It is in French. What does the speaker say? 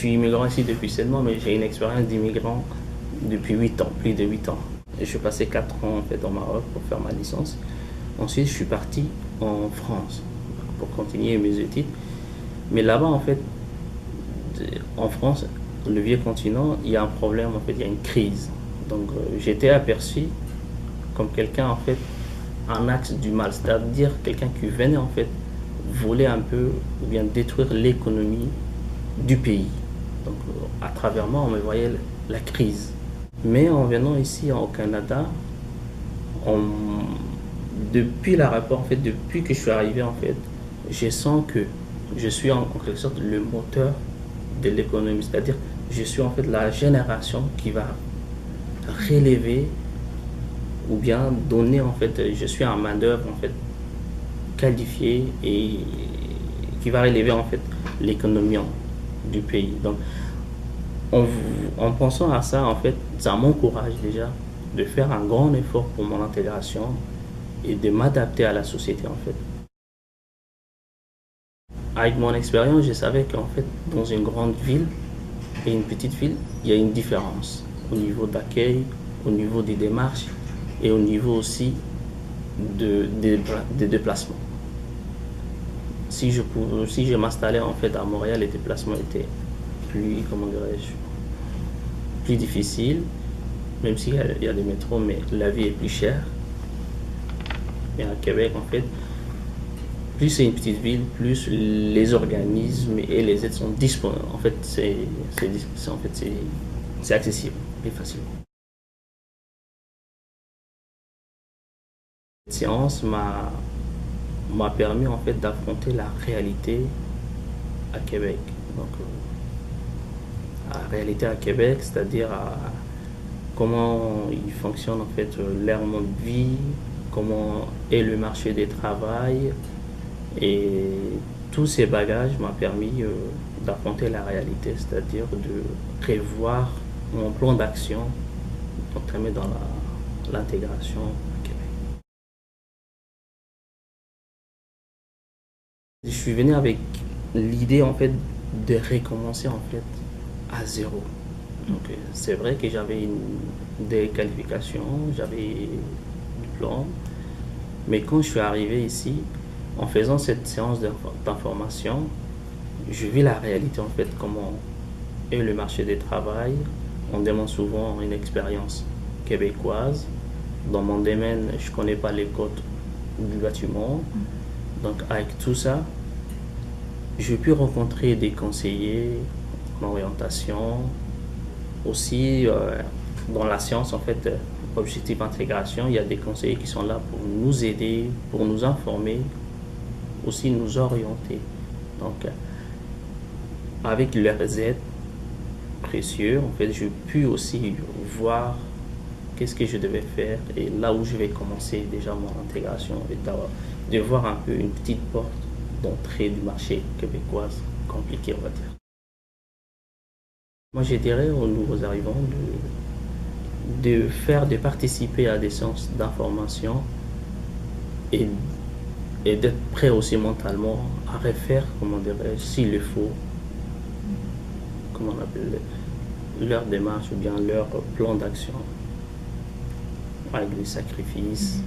suis immigrant ici depuis 7 mois, mais j'ai une expérience d'immigrant depuis 8 ans, plus de 8 ans. Et je suis passé 4 ans en fait, au Maroc pour faire ma licence. Ensuite, je suis parti en France pour continuer mes études. Mais là-bas, en fait, en France, le vieux continent, il y a un problème, en fait, il y a une crise. Donc, j'étais aperçu comme quelqu'un, en fait, un axe du mal, c'est-à-dire quelqu'un qui venait, en fait, voler un peu ou bien détruire l'économie du pays. Donc, à travers moi, on me voyait la crise. Mais en venant ici au Canada, on, depuis l'aéroport, en fait, depuis que je suis arrivé, en fait, je sens que je suis en quelque sorte le moteur de l'économie. C'est-à-dire, je suis en fait la génération qui va relever ou bien donner, en fait, je suis un main-d'œuvre, en fait, qualifié et qui va relever, en fait, l'économie du pays. Donc, en, en pensant à ça, en fait, ça m'encourage déjà de faire un grand effort pour mon intégration et de m'adapter à la société, en fait. Avec mon expérience, je savais qu'en fait, dans une grande ville et une petite ville, il y a une différence au niveau d'accueil, au niveau des démarches et au niveau aussi des déplacements. Si je m'installais en fait à Montréal, les déplacements étaient plus, comment dirais-je, plus difficiles, même s'il y a des métros, mais la vie est plus chère. Et à Québec, en fait, plus c'est une petite ville, plus les organismes et les aides sont disponibles. En fait, c'est accessible et facile. Cette séance m'a permis en fait d'affronter la réalité à Québec. Donc, la réalité à Québec, c'est-à-dire comment il fonctionne en fait leur mode de vie, comment est le marché du travail. Et tous ces bagages m'ont permis d'affronter la réalité, c'est-à-dire de prévoir mon plan d'action entamé dans l'intégration au Québec. Je suis venu avec l'idée en fait de recommencer en fait à zéro. Donc c'est vrai que j'avais des qualifications, j'avais un diplôme, mais quand je suis arrivé ici, en faisant cette séance d'information, je vis la réalité en fait, comment est le marché du travail. On demande souvent une expérience québécoise. Dans mon domaine, je ne connais pas les codes du bâtiment. Donc avec tout ça, j'ai pu rencontrer des conseillers en orientation. Aussi, dans la science, en fait, objectif intégration, il y a des conseillers qui sont là pour nous aider, pour nous informer, aussi nous orienter. Donc, avec leurs aides précieuses, en fait, j'ai pu aussi voir qu'est-ce que je devais faire et là où je vais commencer déjà mon intégration et de voir un peu une petite porte d'entrée du marché québécois compliqué, on va dire. Moi, je dirais aux nouveaux arrivants de participer à des séances d'information et d'être prêt aussi mentalement à refaire, comment dirais-je, s'il le faut, comment on appelle, leur démarche ou bien leur plan d'action avec des sacrifices.